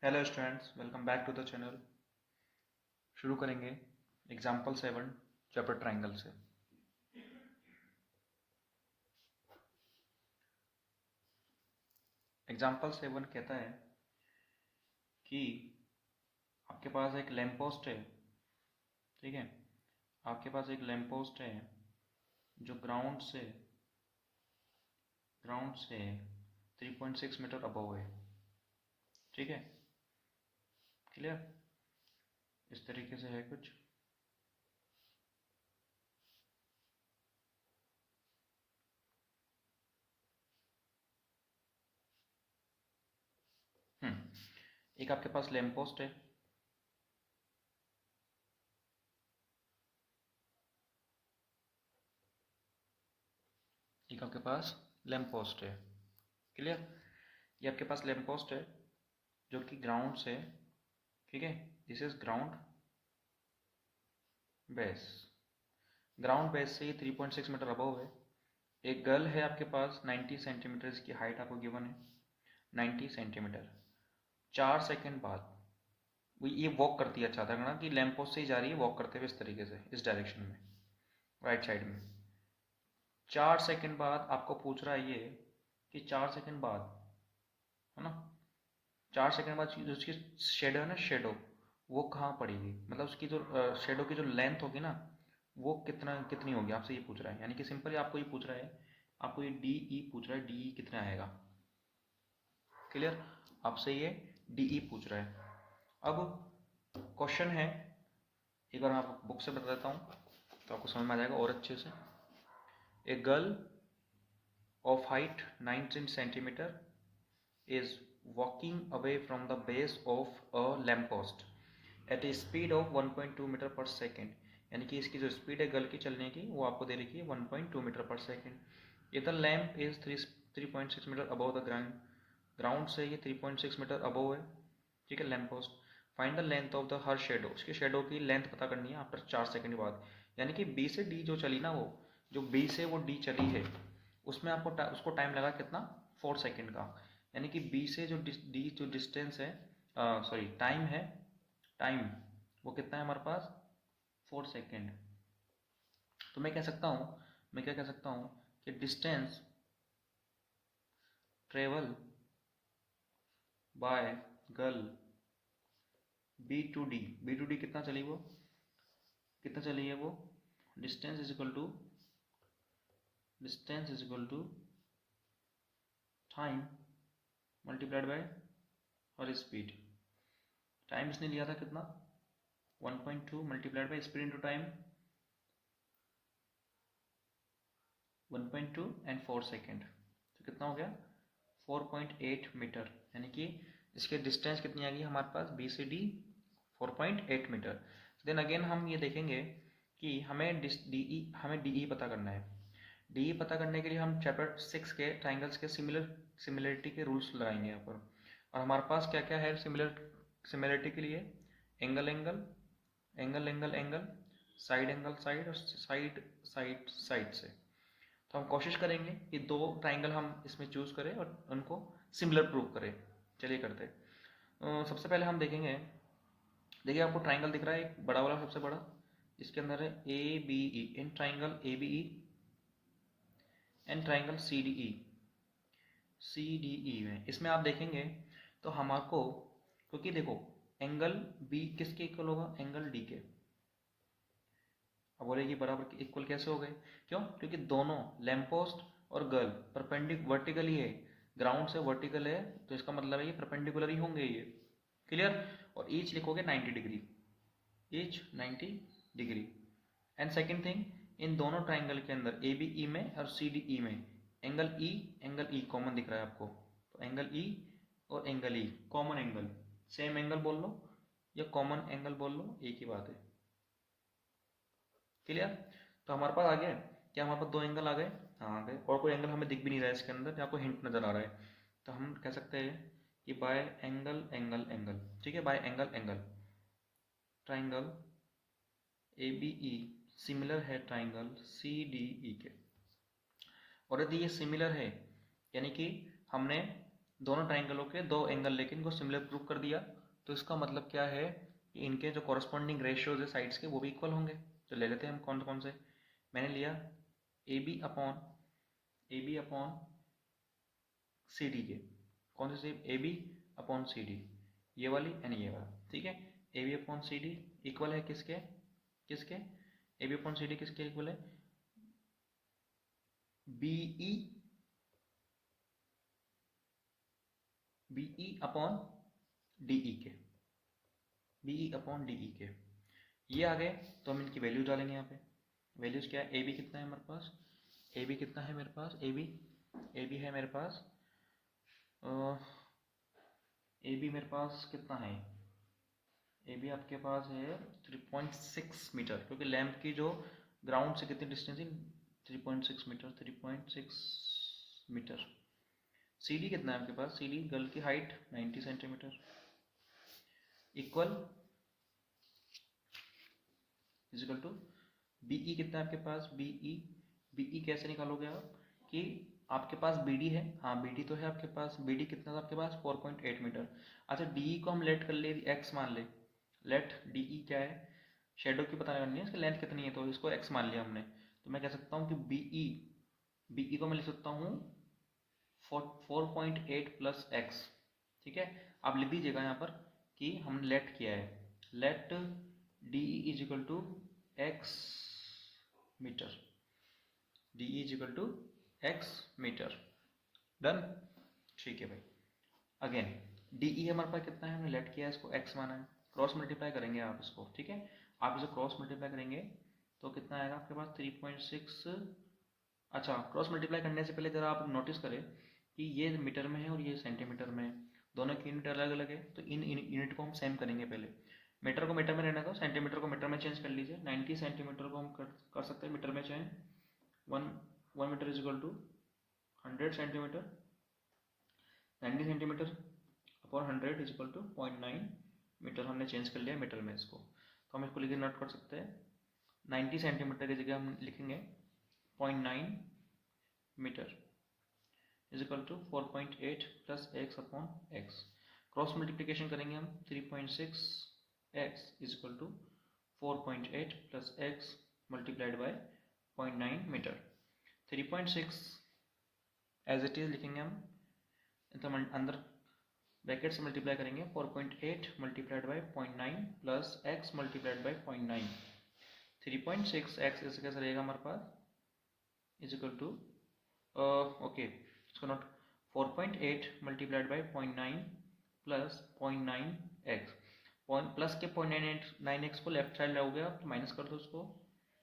Hello students, welcome back to the channel. शुरू करेंगे example 7 chapter triangle से। Example 7 कहता है कि आपके पास एक लैंप पोस्ट है, ठीक है। आपके पास एक लैंप पोस्ट है जो ग्राउंड से 3.6 मीटर अबव है, ठीक है। क्लियर? इस तरीके से है कुछ। एक आपके पास लैंप पोस्ट है, एक आपके पास लैंप पोस्ट है। क्लियर? ये आपके पास लैंप पोस्ट है जो कि ग्राउंड से, ठीक है, this is ground base. Ground base से ये 3.6 मीटर अबव है। एक गर्ल है आपके पास, 90 सेंटीमीटर इसकी हाइट आपको गिवन है, 90 सेंटीमीटर। 4 सेकेंड बाद वो ये वॉक करती है, अच्छा था ना कि लैंप पोस्ट से ही जा रही है वॉक करते हुए इस तरीके से, इस डायरेक्शन में, राइट साइड में। 4 सेकेंड बाद आपको पूछ रहा है ये कि 4 सेकेंड बाद, है ना, 4 सेकेंड बाद जो उसकी शेडो है ना, शेडो वो कहाँ पड़ेगी, मतलब उसकी जो शेडो की जो लेंथ होगी ना वो कितनी होगी, आपसे ये पूछ रहा है। यानी कि सिंपली आपको ये पूछ रहा है, आपको ये डी ई पूछ रहा है, डी ई कितना आएगा। क्लियर? आपसे ये डी ई पूछ रहा है। अब क्वेश्चन है, एक बार मैं आपको बुक से बता देता हूँ तो आपको समझ में आ जाएगा और अच्छे से। A girl of height 19 centimetre is walking away from the base of a lamppost at a speed of 1.2 metre per second. यानी कि इसकी जो स्पीड है गर्ल की चलने की वो आपको दे रखी है 1.2 metre per second. If the lamp is 3.6 metre above the ground, ground से ये 3.6 मीटर अबव है, ठीक है, lamp post. Find the length of the her shadow, उसकी शेडो की लेंथ पता करनी है आफ्टर 4 सेकेंड के बाद। यानी कि बी से डी जो चली ना, वो जो बी से वो डी चली है उसमें आपको उसको टाइम लगा कितना, 4 सेकेंड का। यानी कि बी से जो डी जो डिस्टेंस है, सॉरी टाइम है, टाइम वो कितना है हमारे पास, 4 सेकेंड। तो मैं कह सकता हूँ, मैं क्या कह सकता हूँ कि distance travel by girl B to D कितना चली, वो कितना चली है वो, distance is equal to time multiplied by और स्पीड। टाइम इसने लिया था कितना, 1.2 multiplied by speed into time 1.2 and 4 second, तो कितना हो गया 4.8 मीटर। यानी कि इसके डिस्टेंस कितनी आ गई हमारे पास, बी से डी 4.8 मीटर। देन अगेन हम ये देखेंगे कि हमें डी ई पता करना है। डी ई पता करने के लिए हम चैप्टर 6 के ट्राइंगल्स के सिमिलरिटी के रूल्स लगाएंगे यहाँ पर। और हमारे पास क्या क्या है सिमिलरिटी के लिए, angle angle angle angle angle, side angle side, और साइड साइड साइड से। तो हम कोशिश करेंगे कि 2 ट्राइंगल हम इसमें चूज करें और उनको सिमिलर प्रूव करें। चलिए करते हैं। सबसे पहले हम देखेंगे, देखिए आपको ट्राइंगल दिख रहा है एक बड़ा वाला, सबसे बड़ा, इसके अंदर है A B E, in triangle A B E and triangle C D E में, इसमें आप देखेंगे तो हमारे, क्योंकि देखो एंगल बी किसके इक्वल होगा, एंगल डी के। अब बोलेगी बराबर इक्वल कैसे हो गए, क्यों, क्योंकि दोनों लैम्पोस्ट और गर्ल वर्टिकल ही है, ग्राउंड से वर्टिकल है, तो इसका मतलब है ये परपेंडिकुलर ही होंगे ये। क्लियर? और ईच लिखोगे 90 degree, each 90 degree. And second thing, इन दोनों ट्राइंगल के अंदर ए बी ई में और सी डी ई में एंगल ई कॉमन दिख रहा है आपको, तो एंगल ई और angle E common angle, same angle बोल लो या कॉमन एंगल बोल लो, एक ही बात है। क्लियर? तो हमारे पास आ गया, क्या हमारे पास 2 एंगल आ गए, हाँ आ गए, और कोई एंगल हमें दिख भी नहीं रहा है इसके अंदर, आपको हिंट नजर आ रहा है। तो हम कह सकते हैं कि बाय एंगल एंगल एंगल, ठीक है, by angle angle triangle A B E similar है ट्राइंगल सी डी ई के। और यदि ये सिमिलर है, यानी कि हमने दोनों ट्राइंगलों के दो एंगल लेके इनको सिमिलर प्रूव कर दिया, तो इसका मतलब क्या है कि इनके जो कॉरस्पॉन्डिंग रेशियोज है साइड्स के वो भी इक्वल होंगे। तो ले लेते हैं हम कौन कौन से। मैंने लिया A B upon C D के, कौन से A B upon C D, ये वाली एंड ये वाला, ठीक है। A B upon C D equal है किसके, किसके, A B upon C D किसके इक्वल है, B E, B E upon D E के, B E upon D E के, ये आ गए। तो हम इनकी वैल्यूज डालेंगे यहाँ पे। वैल्यूज क्या है, ए बी कितना है हमारे पास, ए बी कितना है मेरे पास, ए बी है मेरे पास, ए बी मेरे पास कितना है, ए बी आपके पास है 3.6 मीटर, क्योंकि लैंप की जो ग्राउंड से कितनी डिस्टेंस है, 3.6 मीटर, 3.6 मीटर। सी डी कितना है आपके पास, सी डी गर्ल की हाइट 90 सेंटीमीटर, इक्वल इजिकल टू बी ई कितना है आपके पास, बी ई कैसे निकालोगे आप, कि आपके पास बी डी है, हाँ बी डी तो है आपके पास, बी डी कितना था आपके पास 4.8 मीटर। अच्छा डी ई को हम लेट कर ले, एक्स मान ले, लेट डी ई क्या है, शेडो की पता करनी है, इसकी लेंथ कितनी है, तो इसको एक्स मान लिया हमने। तो मैं कह सकता हूँ कि बी ई को मैं लिख सकता हूँ 4.8 प्लस एक्स, ठीक है। आप लिख दीजिएगा यहाँ पर कि हमने लेट किया है, let D E is equal to x metre, D E is equal to x metre, done, ठीक है भाई। अगेन डी ई हमारे पास कितना है, हमने लेट किया है, इसको एक्स माना है, क्रॉस मल्टीप्लाई करेंगे आप इसको, ठीक है। आप इसे क्रॉस मल्टीप्लाई करेंगे तो कितना आएगा आपके पास 3.6। अच्छा क्रॉस मल्टीप्लाई करने से पहले ज़रा आप नोटिस करें कि ये मीटर में है और ये सेंटीमीटर में है, दोनों की यूनिट अलग अलग है, तो इन यूनिट को हम सेम करेंगे पहले। मीटर को मीटर में रहने दो, सेंटीमीटर को मीटर में चेंज कर लीजिए। 90 सेंटीमीटर को हम कर सकते हैं मीटर में change, one metre is equal to 100 centimetre, 90 centimetre upon 100 is equal to 0.9 metre, हमने चेंज कर लिया मीटर में इसको। तो हम इसको लिखे नोट कर सकते हैं, 90 सेंटीमीटर की जगह हम लिखेंगे 0.9 metre is equal to 4.8 plus x upon x. Cross multiplication करेंगे हम, 3.6 x is equal to 4.8 plus x multiplied by 0.9 metre. 3.6 as it is लिखेंगे हम, तो अंदर ब्रैकेट से मल्टीप्लाई करेंगे, 4.8 multiplied by 0.9 plus x multiplied by 0.9। 3.6 x ऐसे कैसे रहेगा हमारे पास, इज इक्वल टू ओके इसको note, 4.8 multiplied by 0.9 plus 0.9 x, plus के 0.9 एक्स को लेफ्ट साइड लाओगे आप तो माइनस कर दो उसको,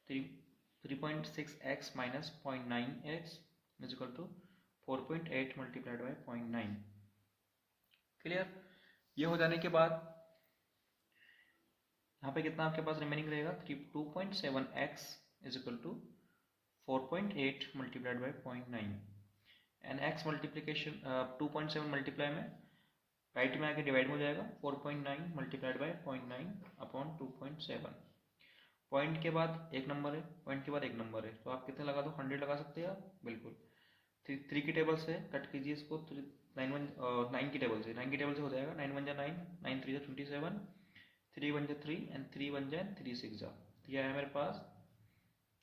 3.6 x minus 0.9 x is equal to 4.8 multiplied by 0.9। Clear. ये हो जाने के बाद यहाँ पे कितना आपके पास रिमेनिंग रहेगा, 2.7 x is equal to 4.8 multiplied by 0.9 and x multiplication 2.7 multiply में राइट में आके डिवाइड हो जाएगा, 4.9 मल्टीप्लाइड बाय 0.9 अपॉन 2.7। पॉइंट के बाद एक नंबर है, पॉइंट के बाद एक नंबर है, तो आप कितने लगा दो, 100 लगा सकते हैं आप, बिल्कुल। 3 की टेबल से कट कीजिए इसको, 9 की टेबल से, 9 की टेबल से हो जाएगा, 9 1 जा 9, 9 3 जा 27, 3 1 जा 3 एंड 3 1 जा 3 6 जा, ये आया मेरे पास,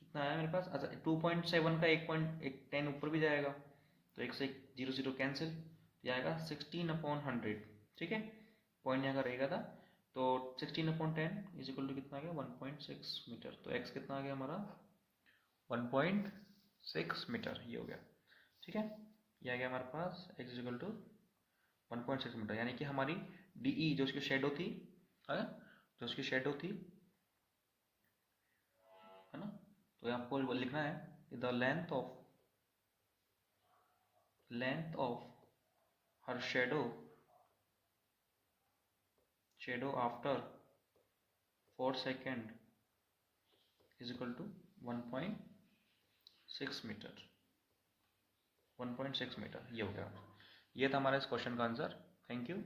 कितना आया मेरे पास। अच्छा 2.7 का 1.10 ऊपर भी जाएगा, तो एक से 0 0 कैंसिल, ये आएगा 16/100, ठीक है। पॉइंट यहाँ का रहेगा था, तो 16/10 इज इक्वल टू कितना आ गया, 1.6 मीटर। तो एक्स कितना आ गया हमारा, 1.6 मीटर, ये हो गया, ठीक है। ये आ गया हमारे पास x is equal to 1.6 metre, यानी कि हमारी डी ई जो उसकी शेडो थी है, जो उसकी शेडो थी है ना, तो आपको लिखना है the length of her shadow after 4 second is equal to 1.6 metre, 1.6 metre, ये हो गया। ये था हमारा इस क्वेश्चन का आंसर। Thank you.